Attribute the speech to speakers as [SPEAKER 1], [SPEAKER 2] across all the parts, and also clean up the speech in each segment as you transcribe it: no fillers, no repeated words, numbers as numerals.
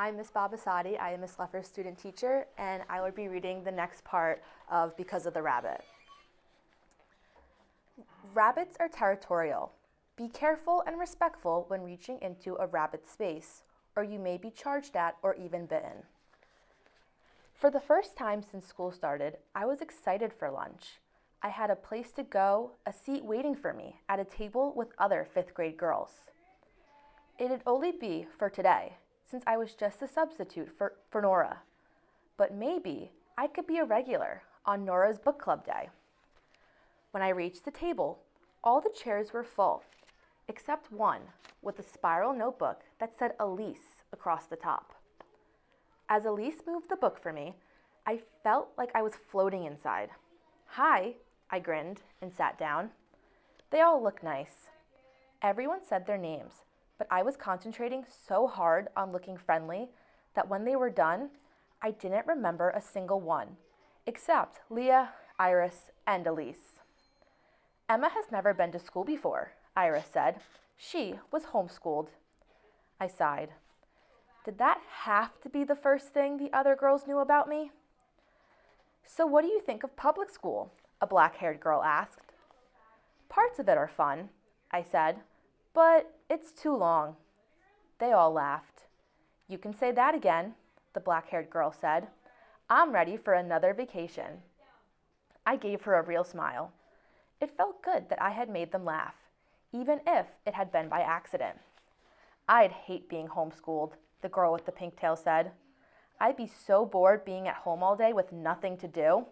[SPEAKER 1] I'm Miss Babasadi. I am Miss Leffer's student teacher, and I will be reading the next part of Because of the Rabbit. Rabbits are territorial. Be careful and respectful when reaching into a rabbit's space, or you may be charged at or even bitten. For the first time since school started, I was excited for lunch. I had a place to go, a seat waiting for me at a table with other fifth grade girls. It'd only be for today, since I was just a substitute for Nora. But maybe I could be a regular on Nora's book club day. When I reached the table, all the chairs were full, except one with a spiral notebook that said Elise across the top. As Elise moved the book for me, I felt like I was floating inside. "Hi," I grinned and sat down. They all looked nice. Everyone said their names, but I was concentrating so hard on looking friendly that when they were done, I didn't remember a single one, except Leah, Iris, and Elise. "Emma has never been to school before," Iris said. "She was homeschooled." I sighed. Did that have to be the first thing the other girls knew about me? "So what do you think of public school?" a black-haired girl asked. "Parts of it are fun," I said, "but it's too long." They all laughed. "You can say that again," the black-haired girl said. "I'm ready for another vacation." I gave her a real smile. It felt good that I had made them laugh, even if it had been by accident. "I'd hate being homeschooled," the girl with the pink tail said. "I'd be so bored being at home all day with nothing to do."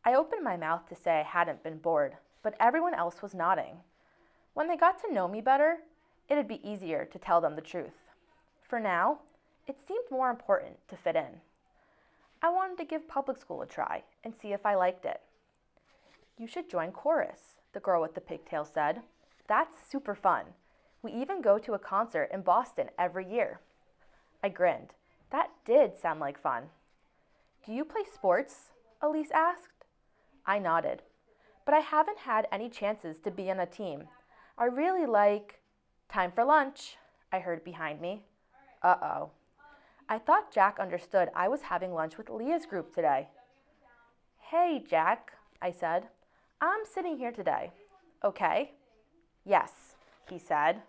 [SPEAKER 1] I opened my mouth to say I hadn't been bored, but everyone else was nodding. When they got to know me better, it'd be easier to tell them the truth. For now, it seemed more important to fit in. I wanted to give public school a try and see if I liked it. "You should join chorus," the girl with the pigtail said. "That's super fun. We even go to a concert in Boston every year." I grinned. That did sound like fun. "Do you play sports?" Elise asked. I nodded. "But I haven't had any chances to be on a team. I really like—" "Time for lunch," I heard behind me. Uh-oh. I thought Jack understood I was having lunch with Leah's group today. "Hey, Jack," I said. "I'm sitting here today. Okay?" "Yes," he said.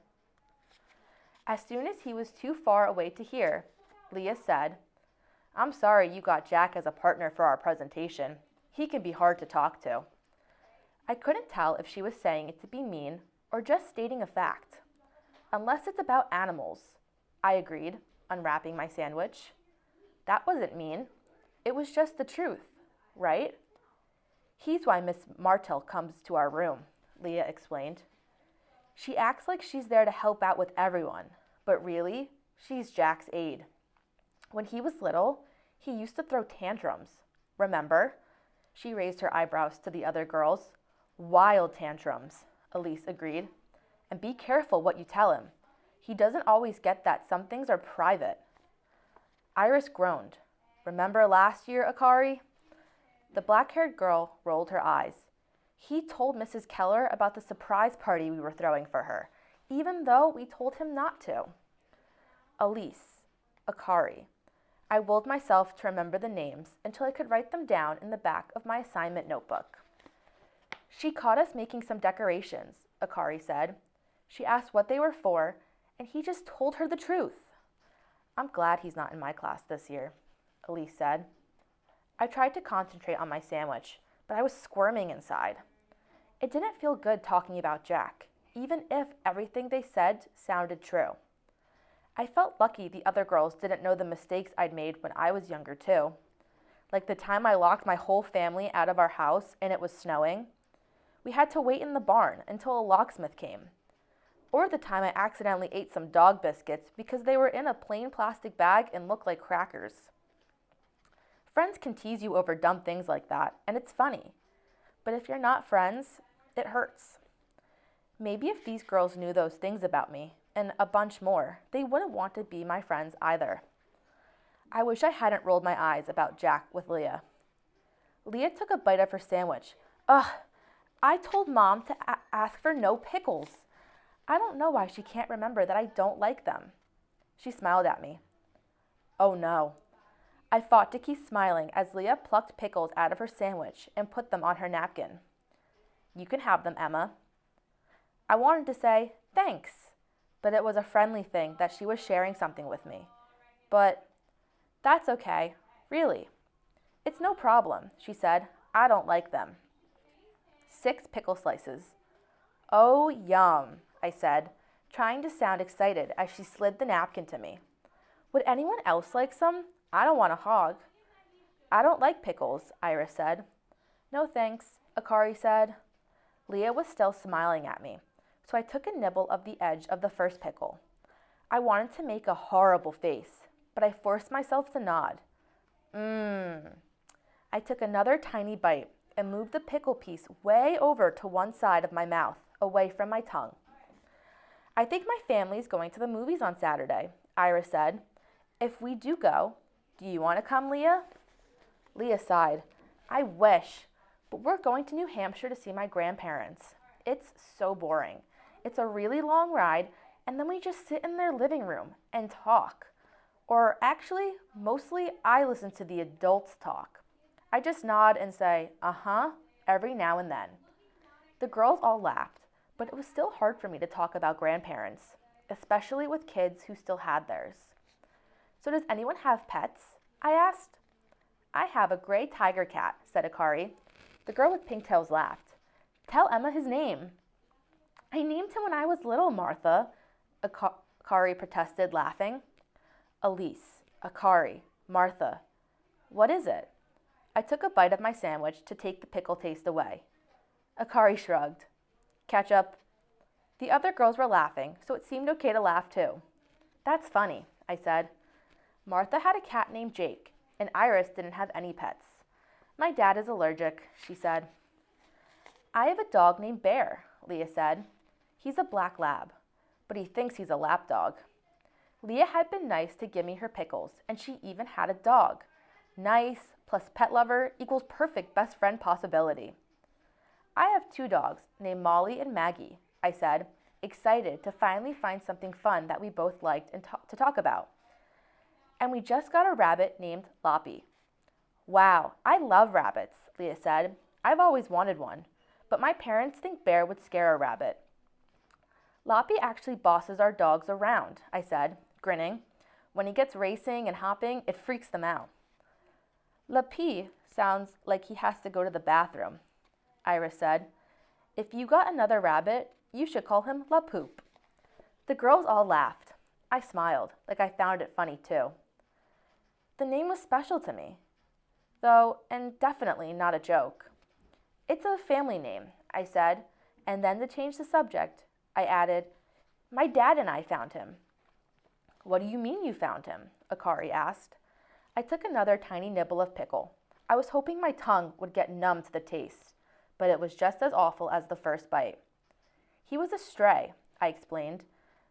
[SPEAKER 1] As soon as he was too far away to hear, Leah said, "I'm sorry you got Jack as a partner for our presentation. He can be hard to talk to." I couldn't tell if she was saying it to be mean or just stating a fact. "Unless it's about animals," I agreed, unwrapping my sandwich. "That wasn't mean. It was just the truth, right?" "He's why Miss Martell comes to our room," Leah explained. "She acts like she's there to help out with everyone, but really, she's Jack's aide. When he was little, he used to throw tantrums. Remember?" She raised her eyebrows to the other girls. "Wild tantrums," Elise agreed. "And be careful what you tell him. He doesn't always get that some things are private." Iris groaned. "Remember last year, Akari?" The black-haired girl rolled her eyes. "He told Mrs. Keller about the surprise party we were throwing for her, even though we told him not to." Elise, Akari. I willed myself to remember the names until I could write them down in the back of my assignment notebook. "She caught us making some decorations," Akari said. "She asked what they were for, and he just told her the truth." "I'm glad he's not in my class this year," Elise said. I tried to concentrate on my sandwich, but I was squirming inside. It didn't feel good talking about Jack, even if everything they said sounded true. I felt lucky the other girls didn't know the mistakes I'd made when I was younger too. Like the time I locked my whole family out of our house and it was snowing. We had to wait in the barn until a locksmith came. Or the time I accidentally ate some dog biscuits because they were in a plain plastic bag and looked like crackers. Friends can tease you over dumb things like that, and it's funny. But if you're not friends, it hurts. Maybe if these girls knew those things about me, and a bunch more, they wouldn't want to be my friends either. I wish I hadn't rolled my eyes about Jack with Leah. Leah took a bite of her sandwich. "Ugh, I told Mom to ask for no pickles. I don't know why she can't remember that I don't like them." She smiled at me. Oh no. I fought to keep smiling as Leah plucked pickles out of her sandwich and put them on her napkin. You can have them, Emma. I wanted to say, thanks, but it was a friendly thing that she was sharing something with me. But that's okay, really. It's no problem, she said. I don't like them. 6 pickle slices. Oh, yum, I said, trying to sound excited as she slid the napkin to me. Would anyone else like some? I don't want a hog. I don't like pickles, Iris said. No thanks, Akari said. Leah was still smiling at me, so I took a nibble of the edge of the first pickle. I wanted to make a horrible face, but I forced myself to nod. I took another tiny bite and moved the pickle piece way over to one side of my mouth, away from my tongue. I think my family's going to the movies on Saturday, Iris said. If we do go, do you want to come, Leah? Leah sighed. I wish, but we're going to New Hampshire to see my grandparents. It's so boring. It's a really long ride, and then we just sit in their living room and talk. Or actually, mostly I listen to the adults talk. I just nod and say, uh-huh, every now and then. The girls all laughed, but it was still hard for me to talk about grandparents, especially with kids who still had theirs. So does anyone have pets? I asked. I have a gray tiger cat, said Akari. The girl with pink tails laughed. Tell Emma his name. I named him when I was little, Martha, Akari protested, laughing. Elise, Akari, Martha. What is it? I took a bite of my sandwich to take the pickle taste away. Akari shrugged. Ketchup. The other girls were laughing, so it seemed okay to laugh too. That's funny, I said. Martha had a cat named Jake, and Iris didn't have any pets. My dad is allergic, she said. I have a dog named Bear, Leah said. He's a black lab, but he thinks he's a lap dog. Leah had been nice to give me her pickles, and she even had a dog. Nice plus pet lover equals perfect best friend possibility. I have 2 dogs named Molly and Maggie, I said, excited to finally find something fun that we both liked and to talk about. And we just got a rabbit named Loppy. Wow, I love rabbits, Leah said. I've always wanted one, but my parents think Bear would scare a rabbit. Loppy actually bosses our dogs around, I said, grinning. When he gets racing and hopping, it freaks them out. Loppy sounds like he has to go to the bathroom, Iris said. If you got another rabbit, you should call him La Poop. The girls all laughed. I smiled, like I found it funny too. The name was special to me, though, and definitely not a joke. It's a family name, I said, and then to change the subject, I added, my dad and I found him. What do you mean you found him? Akari asked. I took another tiny nibble of pickle. I was hoping my tongue would get numb to the taste, but it was just as awful as the first bite. He was a stray, I explained.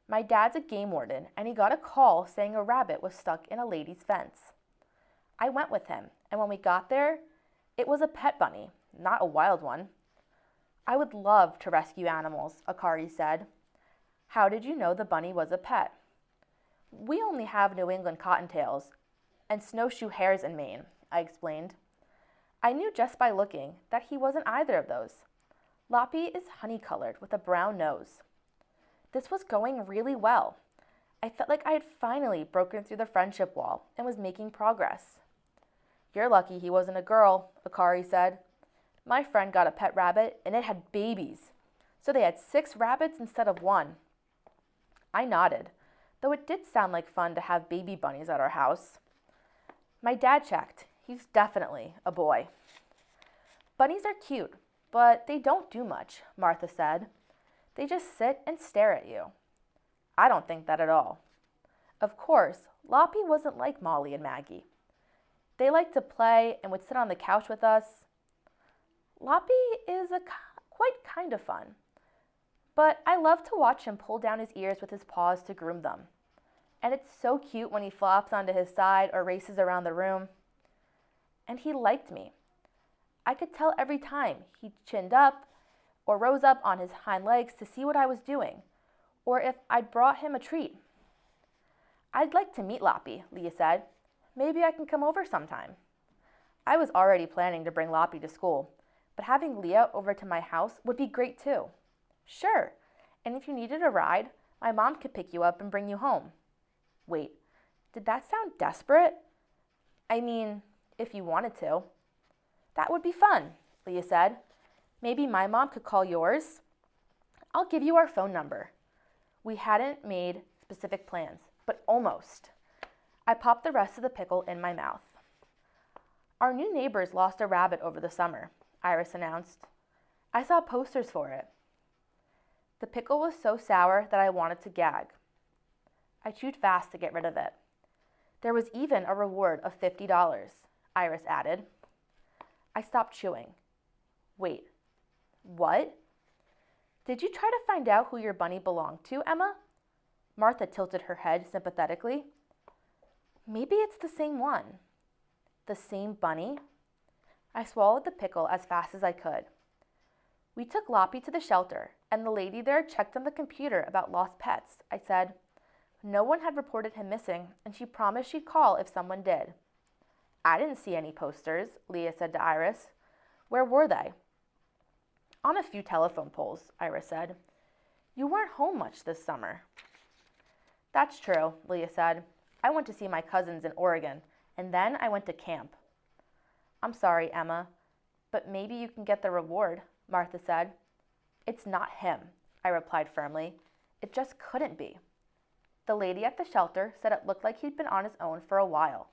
[SPEAKER 1] My dad's a game warden, and he got a call saying a rabbit was stuck in a lady's fence. I went with him, and when we got there, it was a pet bunny, not a wild one. I would love to rescue animals, Akari said. How did you know the bunny was a pet? We only have New England cottontails and snowshoe hares in Maine, I explained. I knew just by looking that he wasn't either of those. Loppy is honey-colored with a brown nose. This was going really well. I felt like I had finally broken through the friendship wall and was making progress. You're lucky he wasn't a girl, Akari said. My friend got a pet rabbit and it had babies, so they had 6 rabbits instead of 1. I nodded, though it did sound like fun to have baby bunnies at our house. My dad checked. He's definitely a boy. Bunnies are cute, but they don't do much, Martha said. They just sit and stare at you. I don't think that at all. Of course, Loppy wasn't like Molly and Maggie. They liked to play and would sit on the couch with us. Loppy is quite kind of fun, but I love to watch him pull down his ears with his paws to groom them. And it's so cute when he flops onto his side or races around the room. And he liked me. I could tell every time he chinned up or rose up on his hind legs to see what I was doing, or if I'd brought him a treat. I'd like to meet Loppy, Leah said. maybe I can come over sometime. I was already planning to bring Loppy to school, but having Leah over to my house would be great too. Sure, and if you needed a ride, my mom could pick you up and bring you home. Wait, did that sound desperate? I mean, if you wanted to. That would be fun, Leah said. Maybe my mom could call yours. I'll give you our phone number. We hadn't made specific plans, but almost. I popped the rest of the pickle in my mouth. Our new neighbors lost a rabbit over the summer, Iris announced. I saw posters for it. The pickle was so sour that I wanted to gag. I chewed fast to get rid of it. There was even a reward of $50, Iris added. I stopped chewing. Wait, what? Did you try to find out who your bunny belonged to, Emma? Martha tilted her head sympathetically. Maybe it's the same one. The same bunny? I swallowed the pickle as fast as I could. We took Loppy to the shelter, and the lady there checked on the computer about lost pets, I said. No one had reported him missing, and she promised she'd call if someone did. I didn't see any posters, Leah said to Iris. Where were they? On a few telephone poles, Iris said. You weren't home much this summer. That's true, Leah said. I went to see my cousins in Oregon, and then I went to camp. I'm sorry, Emma, but maybe you can get the reward, Martha said. It's not him, I replied firmly. It just couldn't be. The lady at the shelter said it looked like he'd been on his own for a while.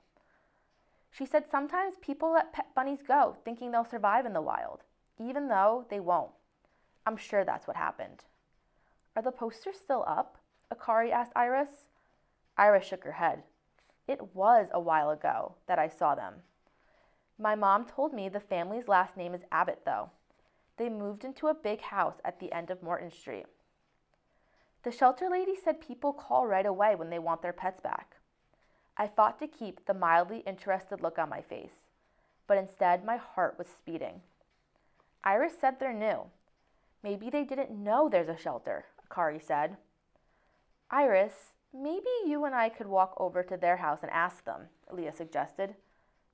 [SPEAKER 1] She said sometimes people let pet bunnies go thinking they'll survive in the wild, even though they won't. I'm sure that's what happened. Are the posters still up? Akari asked Iris. Iris shook her head. It was a while ago that I saw them. My mom told me the family's last name is Abbott, though. They moved into a big house at the end of Morton Street. The shelter lady said people call right away when they want their pets back. I fought to keep the mildly interested look on my face, but instead my heart was speeding. Iris said they're new. Maybe they didn't know there's a shelter, Akari said. Iris, maybe you and I could walk over to their house and ask them, Leah suggested.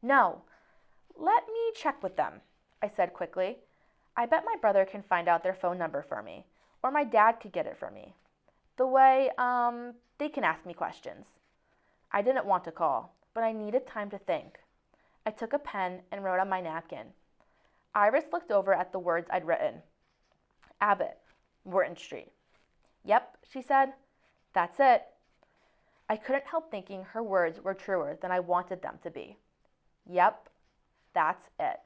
[SPEAKER 1] No, let me check with them, I said quickly. I bet my brother can find out their phone number for me, or my dad could get it for me. The way, they can ask me questions. I didn't want to call, but I needed time to think. I took a pen and wrote on my napkin. Iris looked over at the words I'd written. Abbott, Morton Street. Yep, she said. That's it. I couldn't help thinking her words were truer than I wanted them to be. Yep, that's it.